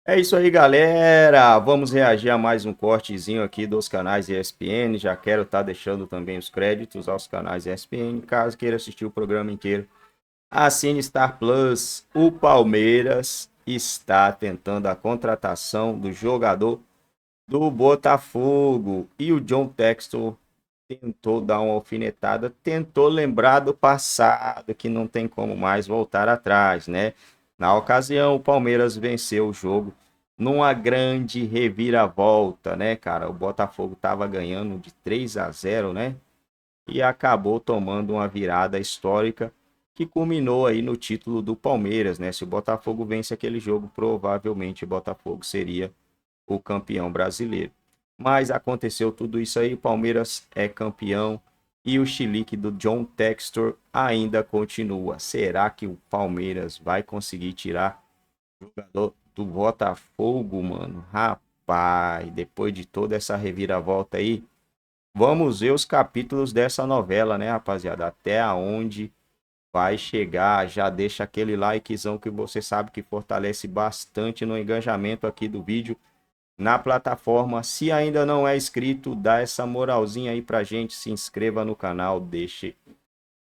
É isso aí, galera. Vamos reagir a mais um cortezinho aqui dos canais ESPN. Já quero estar deixando também os créditos aos canais ESPN, caso queira assistir o programa inteiro. Assine Star Plus. O Palmeiras está tentando a contratação do jogador do Botafogo. E o John Textor tentou dar uma alfinetada, tentou lembrar do passado, que não tem como mais voltar atrás, né? Na ocasião, o Palmeiras venceu o jogo numa grande reviravolta, né, cara? O Botafogo estava ganhando de 3-0, né? E acabou tomando uma virada histórica que culminou aí no título do Palmeiras, né? Se o Botafogo vence aquele jogo, provavelmente o Botafogo seria o campeão brasileiro. Mas aconteceu tudo isso aí, o Palmeiras é campeão e o chilique do John Textor ainda continua. Será que o Palmeiras vai conseguir tirar o jogador do Botafogo, mano? Rapaz, depois de toda essa reviravolta aí, vamos ver os capítulos dessa novela, né, rapaziada? Até aonde vai chegar. Já deixa aquele likezão que você sabe que fortalece bastante no engajamento aqui do vídeo na plataforma. Se ainda não é inscrito, dá essa moralzinha aí pra gente, se inscreva no canal,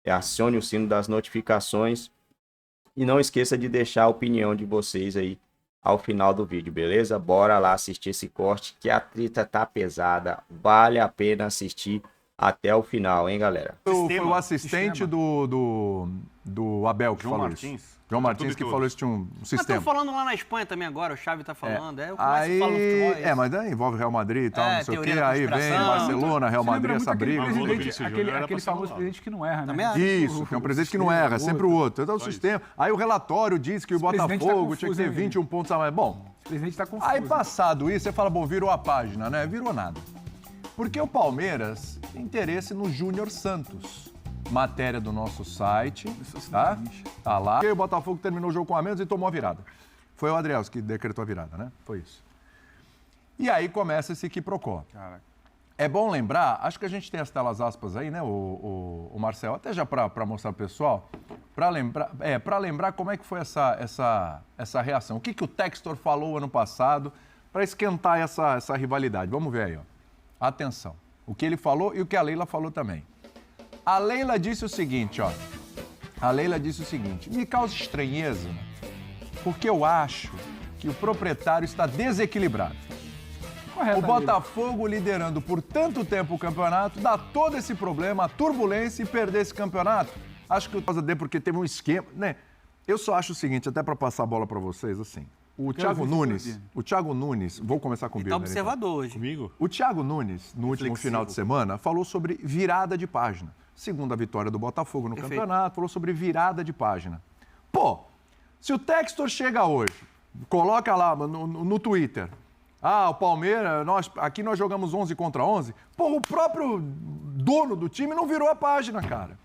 acione o sino das notificações e não esqueça de deixar a opinião de vocês aí ao final do vídeo, beleza? Bora lá assistir esse corte que a treta tá pesada, vale a pena assistir até o final, hein, galera? Foi o assistente do Abel que João falou Martins. isso. João Martins que falou isso, tinha um Mas sistema. estão falando lá na Espanha também agora, o Xavi tá falando. É o que mais Aí, se fala no futebol. É, mas daí envolve Real Madrid e tal, não sei o quê. teoria da Aí vem conspiração. Barcelona, Real Madrid, essa briga. Aquele famoso presidente que não erra, né? Também acho. Isso, que é um presidente que não erra, é sempre o outro. Então, o sistema. Aí o relatório diz que o Botafogo tinha que ter 21 pontos a mais. Bom, O presidente tá confuso. aí passado isso, você fala, bom, virou a página, né? Virou nada. Porque o Palmeiras tem interesse no Júnior Santos. Matéria do nosso site, tá? Tá lá. E o Botafogo terminou o jogo com a menos e tomou a virada. Foi o Adrielso que decretou a virada, né? Foi isso. E aí começa esse quiprocó. É bom lembrar, acho que a gente tem as telas aspas aí, né, o Marcel, até já para mostrar pro pessoal, para lembrar como é que foi essa reação. O que o Textor falou ano passado para esquentar essa rivalidade. Vamos ver aí, ó. Atenção. O que ele falou e o que a Leila falou também. A Leila disse o seguinte, ó. A Leila disse o seguinte: me causa estranheza, porque eu acho que o proprietário está desequilibrado. O Botafogo liderando por tanto tempo o campeonato, dá todo esse problema, a turbulência e perder esse campeonato. Acho que o causa dele porque teve um esquema, né? Eu só acho o seguinte, até para passar a bola para vocês, assim. O Thiago Nunes, vou começar com o Ele tá Birner, observador hoje. Comigo? O Thiago Nunes, no último final de semana, falou sobre virada de página. Segunda vitória do Botafogo no campeonato, falou sobre virada de página. Pô, se o Textor chega hoje, coloca lá no Twitter, o Palmeiras, aqui nós jogamos 11 contra 11, pô, o próprio dono do time não virou a página, cara.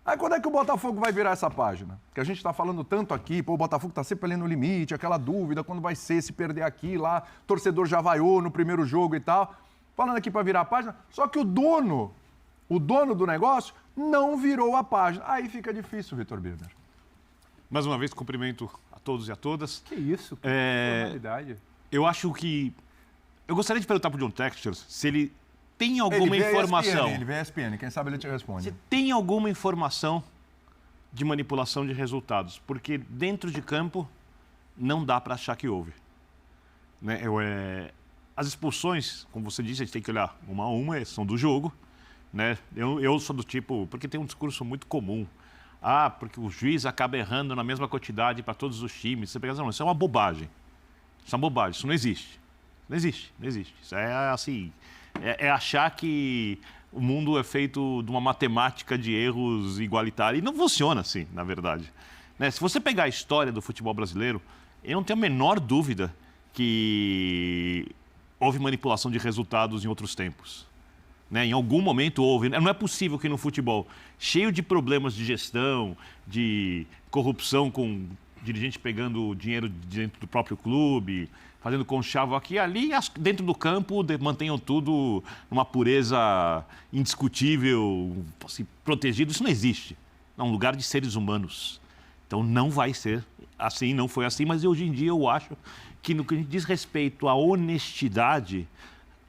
Aí quando é que o Botafogo vai virar essa página? Que a gente está falando tanto aqui, pô, o Botafogo está sempre ali no limite, aquela dúvida, quando vai ser, se perder aqui, lá, torcedor já vaiou no primeiro jogo e tal. Falando aqui para virar a página, só que o dono do negócio não virou a página. Aí fica difícil, Vitor Birner. Mais uma vez, cumprimento a todos e a todas. Que isso, que formalidade. Eu acho que... Eu gostaria de perguntar para o John Textor se ele tem alguma informação. Ele vê a ESPN, quem sabe ele te responde. Se tem alguma informação de manipulação de resultados, porque dentro de campo não dá para achar que houve. Né? As expulsões, como você disse, a gente tem que olhar uma a uma, são do jogo. Né? Eu sou do tipo, porque tem um discurso muito comum. Porque o juiz acaba errando na mesma quantidade para todos os times. Você pega, não, isso é uma bobagem. Isso é uma bobagem, isso não existe. Não existe. Isso é assim... É achar que o mundo é feito de uma matemática de erros igualitária. E não funciona assim, na verdade. Né? Se você pegar a história do futebol brasileiro, eu não tenho a menor dúvida que houve manipulação de resultados em outros tempos. Né? Em algum momento houve. Não é possível que no futebol, cheio de problemas de gestão, de corrupção com dirigente pegando dinheiro dentro do próprio clube, fazendo conchavo aqui e ali, dentro do campo mantenham tudo numa pureza indiscutível, assim, protegido. Isso não existe. É um lugar de seres humanos. Então não vai ser assim, não foi assim, mas hoje em dia eu acho que no que diz respeito à honestidade,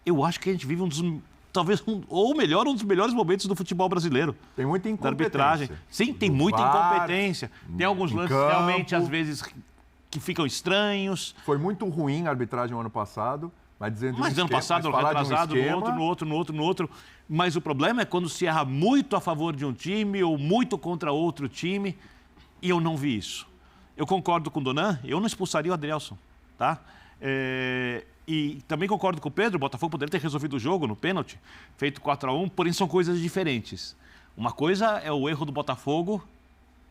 eu acho que a gente vive um dos melhores momentos do futebol brasileiro. Tem muita da incompetência. arbitragem. Sim, tem muita incompetência. Tem alguns lances campo. realmente, às vezes, que ficam estranhos. Foi muito ruim a arbitragem no ano passado, mas dizendo de um Mas ano esquema, passado, falar de um retrasado, esquema, no outro. Mas o problema é quando se erra muito a favor de um time ou muito contra outro time, e eu não vi isso. Eu concordo com o Donan, eu não expulsaria o Adrielson, tá? E também concordo com o Pedro, o Botafogo poderia ter resolvido o jogo no pênalti, feito 4-1, porém são coisas diferentes. Uma coisa é o erro do Botafogo,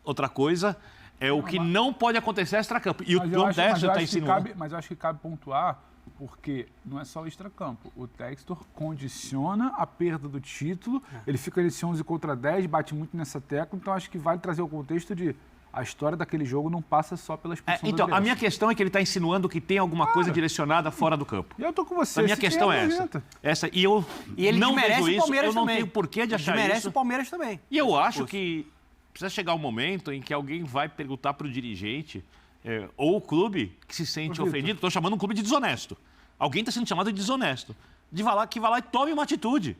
outra coisa é o que não pode acontecer extra-campo. E o John Textor está insinuando. Mas eu acho que cabe pontuar, porque não é só o extra-campo. O Textor condiciona a perda do título, ele fica nesse 11 contra 10, bate muito nessa tecla, então acho que vale trazer o contexto de a história daquele jogo não passa só pela expulsão do Então, Adrielson. a minha questão é que ele está insinuando que tem alguma coisa direcionada fora do campo. E eu tô com você. A minha questão é essa. E ele não vejo isso, eu não tenho porquê de achar merece isso. o Palmeiras também. E eu acho que precisa chegar um momento em que alguém vai perguntar para o dirigente ou o clube que se sente ofendido, estou chamando um clube de desonesto. Alguém está sendo chamado de desonesto. Que vá lá e tome uma atitude.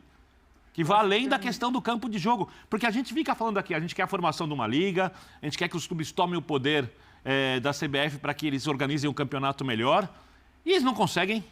Que vá além da questão do campo de jogo. Porque a gente fica falando aqui, a gente quer a formação de uma liga, a gente quer que os clubes tomem o poder da CBF para que eles organizem um campeonato melhor, e eles não conseguem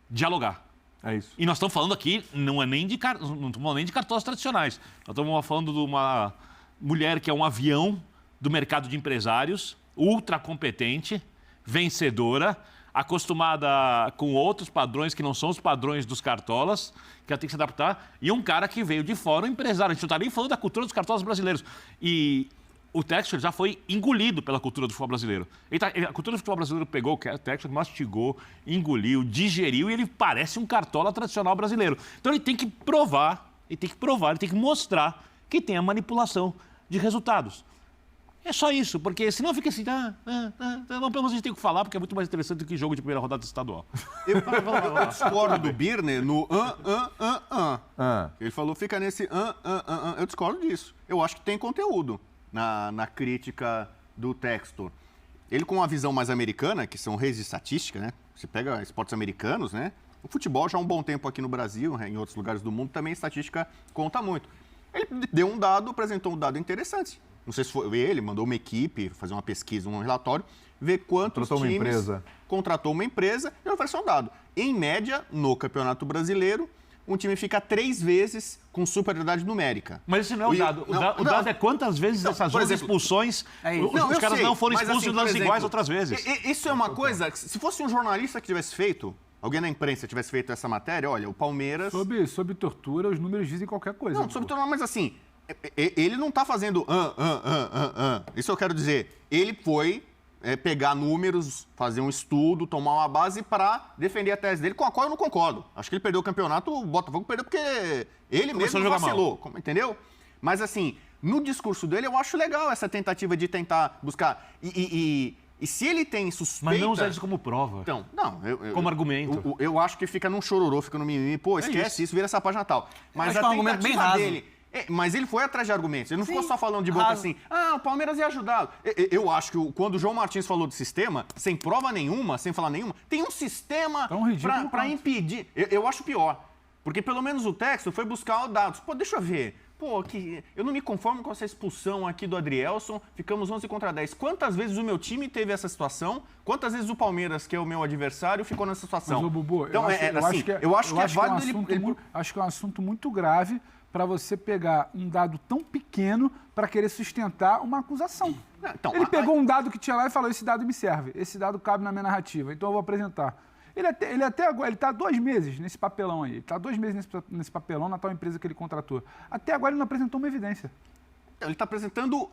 dialogar. É isso. E nós estamos falando aqui, não estamos falando nem de cartões tradicionais. Nós estamos falando de uma mulher que é um avião do mercado de empresários, ultra competente, vencedora, acostumada com outros padrões que não são os padrões dos cartolas, que ela tem que se adaptar, e um cara que veio de fora, um empresário. A gente não está nem falando da cultura dos cartolas brasileiros. E o Textor já foi engolido pela cultura do futebol brasileiro. A cultura do futebol brasileiro pegou o Textor, mastigou, engoliu, digeriu, e ele parece um cartola tradicional brasileiro. Então ele tem que provar, ele tem que mostrar que tem a manipulação de resultados. É só isso, porque senão fica assim, não a gente tem que falar, porque é muito mais interessante do que jogo de primeira rodada estadual. Eu discordo do Birner no Ele falou, fica nesse Eu discordo disso. Eu acho que tem conteúdo na crítica do Textor. Ele com uma visão mais americana, que são reis de estatística, né? Você pega esportes americanos, né? O futebol já há um bom tempo aqui no Brasil, em outros lugares do mundo, também a estatística conta muito. Ele deu um dado, apresentou um dado interessante. Não sei se foi ele, mandou uma equipe fazer uma pesquisa, um relatório, ver quantos times contratou uma empresa e ofereceu um dado. Em média, no Campeonato Brasileiro, um time fica 3 vezes com superioridade numérica. Mas esse não é o dado. O dado é quantas vezes essas 11 expulsões os caras não foram expulsos de lances iguais outras vezes. Isso é uma coisa, se fosse um jornalista que tivesse feito, alguém na imprensa tivesse feito essa matéria, olha, o Palmeiras... Sob tortura, os números dizem qualquer coisa. Não, sob tortura, mas assim... Ele não está fazendo Isso eu quero dizer. Ele foi pegar números, fazer um estudo, tomar uma base para defender a tese dele, com a qual eu não concordo. Acho que ele perdeu o campeonato, o Botafogo perdeu porque ele mesmo vacilou, entendeu? Mas assim, no discurso dele eu acho legal essa tentativa de tentar buscar... E se ele tem suspeita... Mas não usar isso como prova. Então, não. Como argumento. Eu acho que fica num chororô, fica no mimimi. Pô, esquece isso, vira essa página tal. Mas a argumento bem raso. dele... mas ele foi atrás de argumentos. Ele não ficou só falando de boca assim, o Palmeiras ia ajudar. Eu acho que quando o João Martins falou de sistema, sem prova nenhuma, sem falar nenhuma, tem um sistema para impedir. Eu acho pior. Porque pelo menos o Textor foi buscar dados. Pô, deixa eu ver. Pô, eu não me conformo com essa expulsão aqui do Adrielson. Ficamos 11 contra 10. Quantas vezes o meu time teve essa situação? Quantas vezes o Palmeiras, que é o meu adversário, ficou nessa situação? Mas, Bubu, então, eu acho que é válido acho que é um assunto muito grave para você pegar um dado tão pequeno para querer sustentar uma acusação. Então, ele pegou um dado que tinha lá e falou, esse dado me serve, esse dado cabe na minha narrativa, então eu vou apresentar. Ele até agora, ele está há 2 meses nesse papelão aí, ele está há 2 meses nesse papelão na tal empresa que ele contratou. Até agora ele não apresentou uma evidência. Ele está apresentando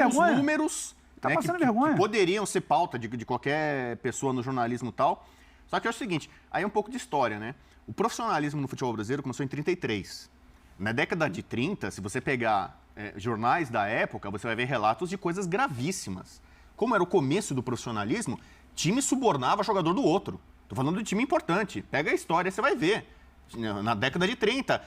alguns números que poderiam ser pauta de qualquer pessoa no jornalismo e tal. Só que é o seguinte, aí é um pouco de história, né? O profissionalismo no futebol brasileiro começou em 1933. Na década de 30, se você pegar jornais da época, você vai ver relatos de coisas gravíssimas. Como era o começo do profissionalismo, time subornava jogador do outro. Estou falando de time importante. Pega a história, você vai ver. Na década de 30,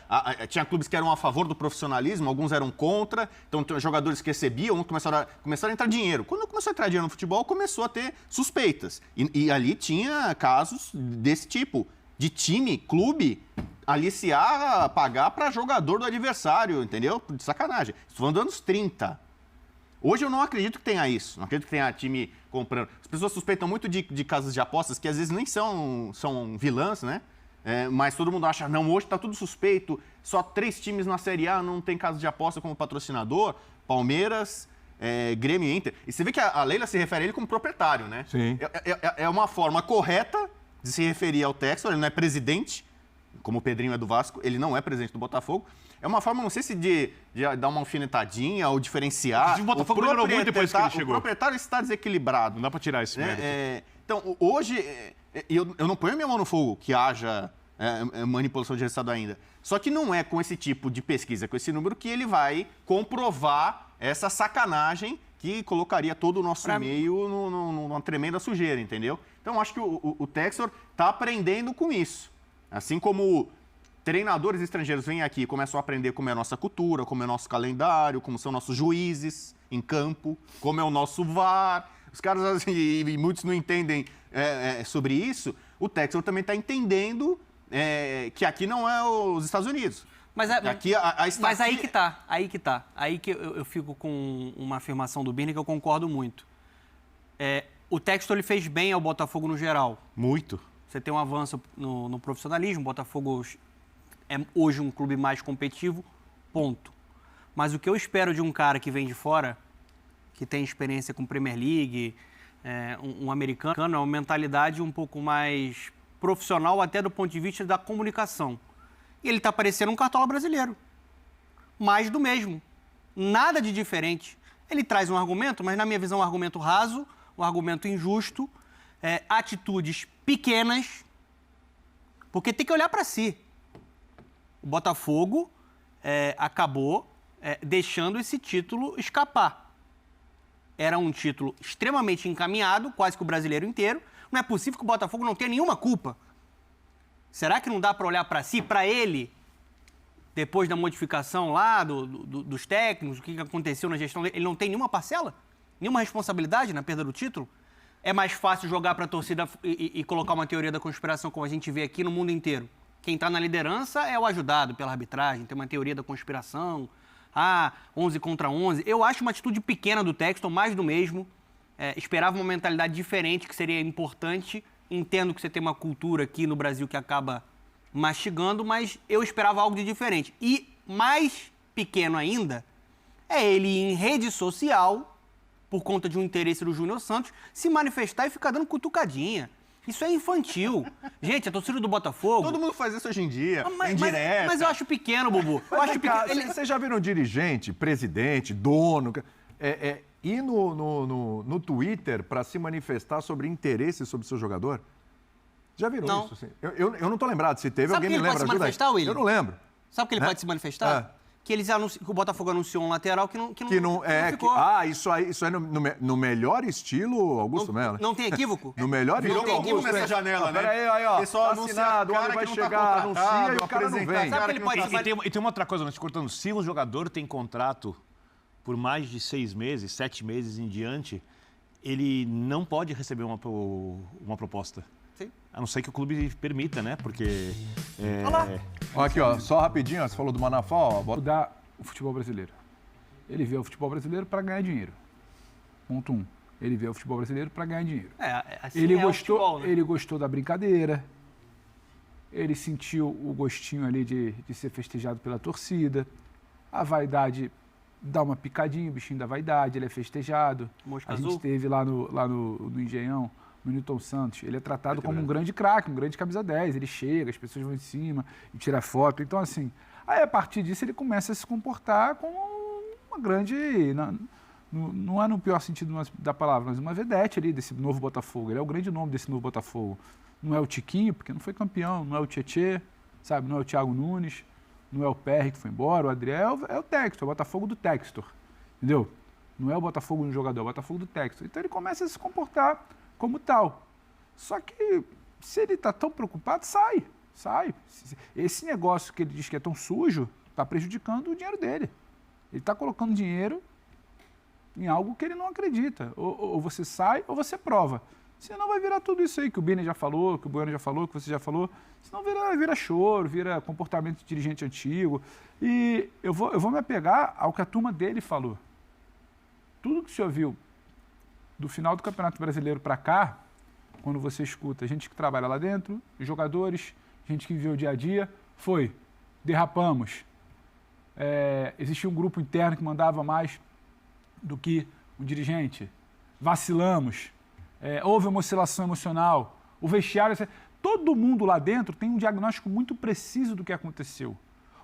tinha clubes que eram a favor do profissionalismo, alguns eram contra, então jogadores que recebiam, começaram a entrar dinheiro. Quando começou a entrar dinheiro no futebol, começou a ter suspeitas. E ali tinha casos desse tipo, de time, clube, aliciar, pagar para jogador do adversário, entendeu? De sacanagem. Estou falando dos anos 30. Hoje eu não acredito que tenha isso, não acredito que tenha time comprando. As pessoas suspeitam muito de casas de apostas, que às vezes nem são vilãs, né? Mas todo mundo acha, não, hoje está tudo suspeito, só 3 times na Série A não tem casa de aposta como patrocinador, Palmeiras, Grêmio e Inter. E você vê que a Leila se refere a ele como proprietário, né? Sim. É uma forma correta de se referir ao Textor, ele não é presidente, como o Pedrinho é do Vasco, ele não é presidente do Botafogo. É uma forma, não sei se de dar uma alfinetadinha ou diferenciar. O Botafogo melhorou muito depois que ele chegou. O proprietário está desequilibrado. Não dá para tirar esse mérito. Então, hoje, eu não ponho minha mão no fogo que haja manipulação de resultado ainda. Só que não é com esse tipo de pesquisa, com esse número, que ele vai comprovar essa sacanagem que colocaria todo o nosso meio numa tremenda sujeira, entendeu? Então, acho que o Textor está aprendendo com isso. Assim como treinadores estrangeiros vêm aqui e começam a aprender como é a nossa cultura, como é o nosso calendário, como são nossos juízes em campo, como é o nosso VAR. Os caras, assim, e muitos não entendem sobre isso. O Textor também está entendendo que aqui não é os Estados Unidos. Mas aí que tá. Aí que eu fico com uma afirmação do Birne que eu concordo muito. O Textor ele fez bem ao Botafogo no geral. Muito. Você tem um avanço no profissionalismo, o Botafogo é hoje um clube mais competitivo, ponto. Mas o que eu espero de um cara que vem de fora, que tem experiência com Premier League, um americano, é uma mentalidade um pouco mais profissional até do ponto de vista da comunicação. E ele está parecendo um cartola brasileiro. Mais do mesmo. Nada de diferente. Ele traz um argumento, mas na minha visão um argumento raso, um argumento injusto, atitudes pequenas, porque tem que olhar para si. O Botafogo acabou deixando esse título escapar. Era um título extremamente encaminhado, quase que o brasileiro inteiro. Não é possível que o Botafogo não tenha nenhuma culpa. Será que não dá para olhar para si, para ele, depois da modificação lá dos técnicos, o que aconteceu na gestão dele? Ele não tem nenhuma parcela? Nenhuma responsabilidade na perda do título? É mais fácil jogar para a torcida e colocar uma teoria da conspiração, como a gente vê aqui no mundo inteiro. Quem está na liderança é o ajudado pela arbitragem, tem uma teoria da conspiração, 11 contra 11. Eu acho uma atitude pequena do Textor, mais do mesmo. Esperava uma mentalidade diferente, que seria importante. Entendo que você tem uma cultura aqui no Brasil que acaba mastigando, mas eu esperava algo de diferente. E mais pequeno ainda é ele ir em rede social, por conta de um interesse do Júnior Santos, se manifestar e ficar dando cutucadinha. Isso é infantil. Gente, a torcida do Botafogo... Todo mundo faz isso hoje em dia, indireta. Mas eu acho pequeno, Bubu. Eu acho pequeno. Vocês já viram dirigente, presidente, dono... ir no Twitter para se manifestar sobre interesse sobre o seu jogador? Já viram não. isso? Assim? Eu não tô lembrado. Se teve, Sabe alguém me lembra. Sabe que ele pode se manifestar, William? Eu não lembro. Sabe que ele pode se manifestar? Que o Botafogo anunciou um lateral que não ficou. Isso aí no melhor estilo Augusto Melo. Não tem equívoco? No melhor estilo Augusto nessa janela, né? Peraí, ó. Pessoal assinado, onde vai chegar, anuncia e o cara não vem. Sabe que ele pode E tem uma outra coisa, te cortando. Se um jogador tem contrato por mais de 6 meses, 7 meses em diante, ele não pode receber uma proposta. Sim. A não ser que o clube permita, né? Porque... Aqui, ó, só rapidinho, ó, você falou do Manafá, ó. Mudar o futebol brasileiro. Ele vê o futebol brasileiro para ganhar dinheiro. Ponto 1. Ele vê o futebol brasileiro para ganhar dinheiro. Assim ele futebol, né? Ele gostou da brincadeira. Ele sentiu o gostinho ali de ser festejado pela torcida. A vaidade dá uma picadinha, o bichinho da vaidade, ele é festejado. Mosca a azul. gente esteve lá no Engenhão, no Newton Santos. Ele é tratado como um grande craque, um grande camisa 10. Ele chega, as pessoas vão em cima e tira foto. Então, assim, aí a partir disso ele começa a se comportar como uma grande... Não é no pior sentido da palavra, mas uma vedete ali desse novo Botafogo. Ele é o grande nome desse novo Botafogo. Não é o Tiquinho, porque não foi campeão, não é o Tietê, sabe? Não é o Thiago Nunes, não é o Perry que foi embora, o Adriel, é o Textor, é o Botafogo do Textor, entendeu? Não é o Botafogo do jogador, é o Botafogo do Textor. Então ele começa a se comportar como tal. Só que se ele está tão preocupado, sai. Sai. Esse negócio que ele diz que é tão sujo está prejudicando o dinheiro dele. Ele está colocando dinheiro em algo que ele não acredita. Ou você sai ou você prova. Senão vai virar tudo isso aí que o Birner já falou, que o Bueno já falou, que você já falou. Senão vira choro, vira comportamento de dirigente antigo. E eu vou me apegar ao que a turma dele falou. Tudo que se ouviu do final do Campeonato Brasileiro para cá, quando você escuta gente que trabalha lá dentro, jogadores, gente que vive o dia a dia, foi: derrapamos. Existia um grupo interno que mandava mais do que o dirigente. Vacilamos. Houve uma oscilação emocional. O vestiário... Todo mundo lá dentro tem um diagnóstico muito preciso do que aconteceu.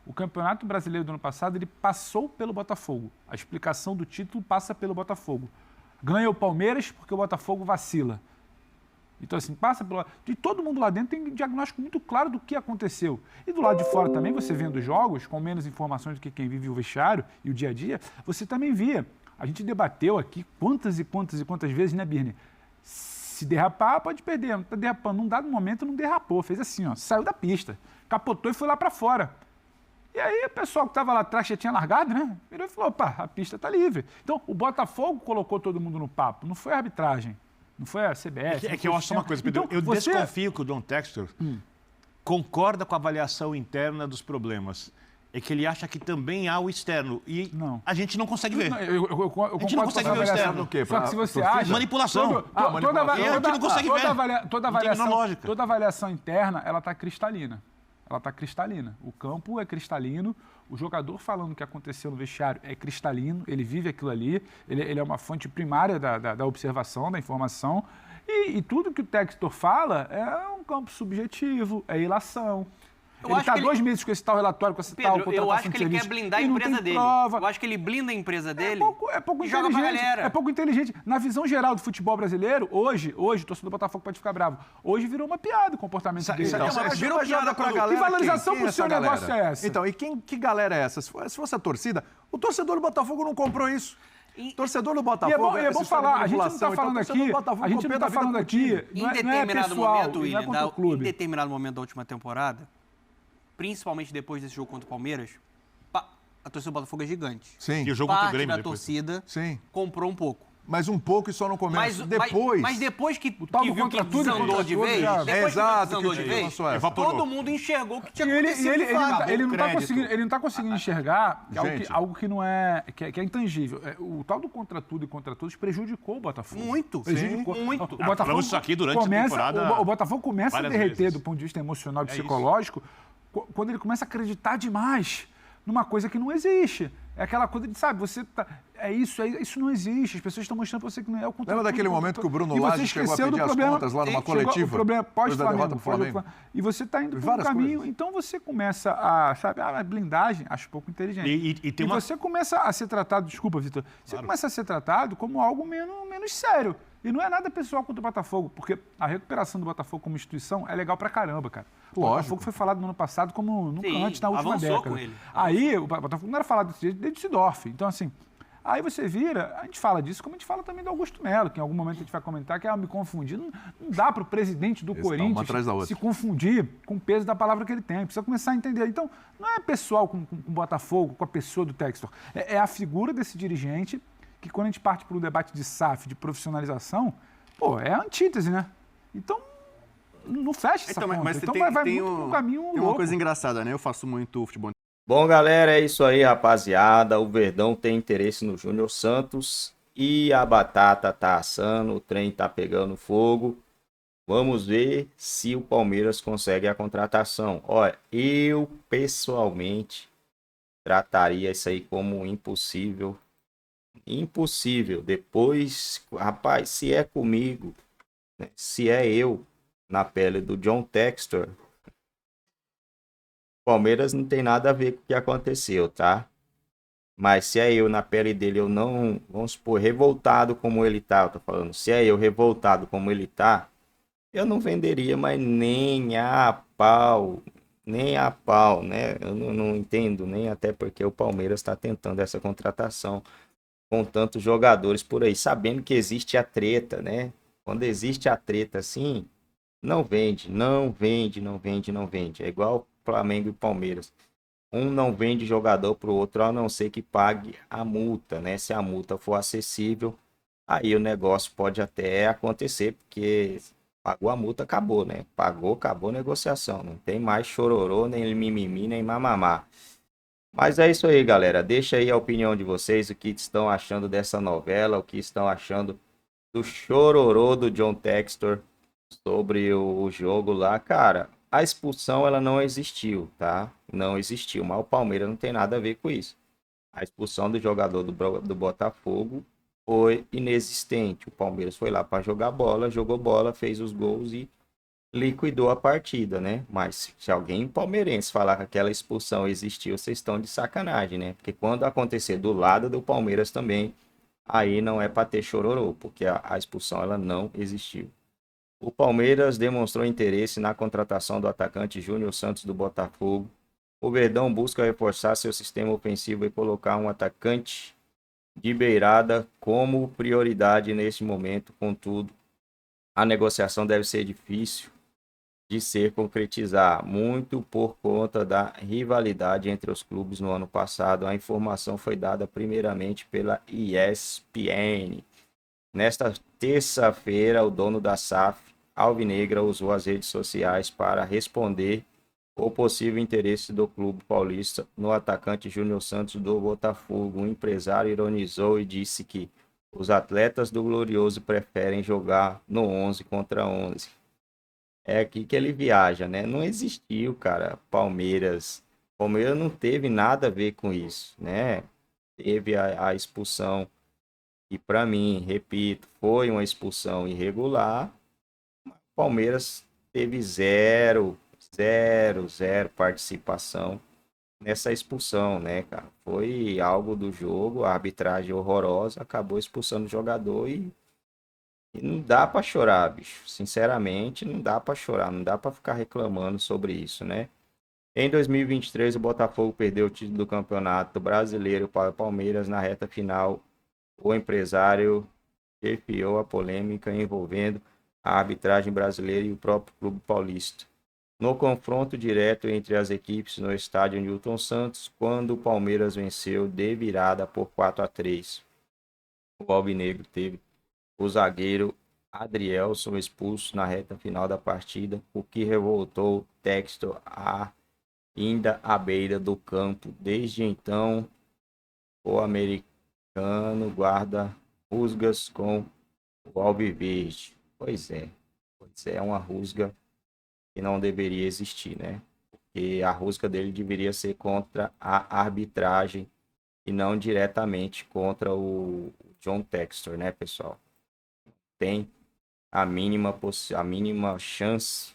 O Campeonato Brasileiro do ano passado, ele passou pelo Botafogo. A explicação do título passa pelo Botafogo. Ganha o Palmeiras porque o Botafogo vacila. Então, assim, passa pelo... E todo mundo lá dentro tem um diagnóstico muito claro do que aconteceu. E do lado de fora também, você vendo os jogos, com menos informações do que quem vive o vestiário e o dia a dia, você também via. A gente debateu aqui quantas e quantas vezes, né, Birner? Se derrapar, pode perder. Não está derrapando. Num dado momento, não derrapou. Fez assim, ó, saiu da pista. Capotou e foi lá para fora. E aí o pessoal que estava lá atrás já tinha largado, né? Virou e falou, opa, a pista está livre. Então, o Botafogo colocou todo mundo no papo. Não foi a arbitragem. Não foi a CBS. É que eu acho só uma coisa, Pedro. Então, eu desconfio que o Don Textor concorda com a avaliação interna dos problemas. É que ele acha que também há o externo. E a gente não consegue ver. A gente não consegue ver o externo. Do quê? Só que se você acha... Manipulação. A gente não consegue ver. Toda avaliação interna, ela está cristalina. Ela está cristalina. O campo é cristalino. O jogador falando o que aconteceu no vestiário é cristalino. Ele vive aquilo ali. Ele é uma fonte primária da observação, da informação. E tudo que o Textor fala é um campo subjetivo, é ilação. Ele está 2 meses com esse tal relatório, com esse tal contratação. Eu acho que ele quer blindar a empresa dele. Eu acho que ele blinda a empresa dele. É pouco inteligente. É pouco inteligente. Na visão geral do futebol brasileiro, hoje, o torcedor do Botafogo pode ficar bravo. Hoje virou uma piada o comportamento dele. Virou uma piada pra galera. Que valorização pro seu negócio é essa? Então, e que galera é essa? Se fosse a torcida, o torcedor do Botafogo não comprou isso. Torcedor do Botafogo. E é bom falar, a gente não está falando aqui, não é pessoal, não é contra o clube. Em determinado momento da última temporada, principalmente depois desse jogo contra o Palmeiras, a torcida do Botafogo é gigante. Sim. E o jogo contra o Grêmio da depois. torcida Sim. comprou um pouco. Mas um pouco e só no começo. Depois... Mas depois que viu que desandou de vez, todo mundo enxergou que tinha acontecido. Ele não está conseguindo enxergar algo que não é... que é intangível. O tal do contra tudo e contra todos prejudicou o Botafogo. Muito. Muito. Falamos isso aqui durante a temporada. O Botafogo começa a derreter vezes. do ponto de vista emocional e psicológico quando ele começa a acreditar demais numa coisa que não existe. É aquela coisa de, sabe, você tá... isso não existe. As pessoas estão mostrando pra você que não é o conteúdo. Lembra daquele momento que o Bruno Lage chegou a pedir as contas lá numa coletiva? O problema pós-Flamengo. E você está indo por um caminho, então você começa a, sabe, a blindagem, acho pouco inteligente. E você começa a ser tratado, desculpa, Vitor, você começa a ser tratado como algo menos sério. E não é nada pessoal contra o Botafogo, porque a recuperação do Botafogo como instituição é legal pra caramba, cara. O Botafogo foi falado no ano passado como nunca antes na última década. Aí o Botafogo não era falado desse jeito desde Sidorf. Então, assim, aí você vira, a gente fala disso, como a gente fala também do Augusto Melo, que em algum momento a gente vai comentar que me confundir. Não dá para o presidente do Corinthians se confundir com o peso da palavra que ele tem. Precisa começar a entender. Então, não é pessoal com o Botafogo, com a pessoa do Textor. É a figura desse dirigente que, quando a gente parte para o debate de SAF, de profissionalização, é a antítese, né? Então, não fecha essa conta. Então vai muito para um caminho louco. Tem uma coisa engraçada, né? Eu faço muito futebol. Bom, galera, é isso aí, rapaziada. O Verdão tem interesse no Júnior Santos e a batata tá assando, o trem tá pegando fogo. Vamos ver se o Palmeiras consegue a contratação. Olha, eu pessoalmente trataria isso aí como impossível. Impossível. Depois, rapaz, se é comigo, né, se é eu na pele do John Textor, Palmeiras não tem nada a ver com o que aconteceu, tá? Mas se é eu na pele dele, eu não, vamos supor, revoltado como ele tá, eu tô falando, se é eu revoltado como ele tá, eu não venderia mais nem a pau, né? Eu não entendo, nem até porque o Palmeiras tá tentando essa contratação com tantos jogadores por aí, sabendo que existe a treta, né? Quando existe a treta assim, não vende, não vende, não vende, não vende. É igual Flamengo e Palmeiras. Um não vende jogador para o outro, a não ser que pague a multa, né? Se a multa for acessível, aí o negócio pode até acontecer, porque pagou a multa, acabou, né? Pagou, acabou a negociação. Não tem mais chororô, nem mimimi, nem mamamá. Mas é isso aí, galera. Deixa aí a opinião de vocês, o que estão achando dessa novela, o que estão achando do chororô do John Textor sobre o jogo lá. Cara, a expulsão ela não existiu, tá? Não existiu, mas o Palmeiras não tem nada a ver com isso. A expulsão do jogador do Botafogo foi inexistente. O Palmeiras foi lá para jogar bola, jogou bola, fez os gols e liquidou a partida, né? Mas se alguém palmeirense falar que aquela expulsão existiu, vocês estão de sacanagem, né? Porque quando acontecer do lado do Palmeiras também, aí não é para ter chororô, porque a expulsão ela não existiu. O Palmeiras demonstrou interesse na contratação do atacante Júnior Santos do Botafogo. O Verdão busca reforçar seu sistema ofensivo e colocar um atacante de beirada como prioridade nesse momento. Contudo, a negociação deve ser difícil de ser concretizar, muito por conta da rivalidade entre os clubes no ano passado. A informação foi dada primeiramente pela ESPN. Nesta terça-feira, o dono da SAF Alvinegra usou as redes sociais para responder o possível interesse do clube paulista no atacante Júnior Santos do Botafogo. O empresário ironizou e disse que os atletas do Glorioso preferem jogar no 11 contra 11. É aqui que ele viaja, né? Não existiu, cara, Palmeiras. Palmeiras não teve nada a ver com isso, né? Teve a expulsão e para mim, repito, foi uma expulsão irregular. Palmeiras teve zero participação nessa expulsão, né, cara? Foi algo do jogo, a arbitragem horrorosa, acabou expulsando o jogador e não dá pra chorar, bicho. Sinceramente, não dá pra chorar, não dá pra ficar reclamando sobre isso, né? Em 2023, o Botafogo perdeu o título do Campeonato Brasileiro para o Palmeiras na reta final. O empresário defiou a polêmica envolvendo a arbitragem brasileira e o próprio clube paulista. No confronto direto entre as equipes no estádio Newton Santos, quando o Palmeiras venceu de virada por 4-3. O alvinegro teve o zagueiro Adrielson expulso na reta final da partida, o que revoltou Textor ainda à beira do campo. Desde então, o americano guarda rusgas com o alviverde. Pois é uma rusga que não deveria existir, né? Porque a rusga dele deveria ser contra a arbitragem e não diretamente contra o John Textor, né, pessoal? Tem a mínima chance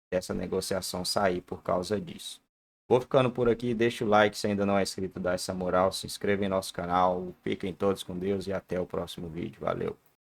dessa negociação sair por causa disso. Vou ficando por aqui, deixa o like se ainda não é inscrito, dá essa moral, se inscreva em nosso canal, fiquem todos com Deus e até o próximo vídeo. Valeu!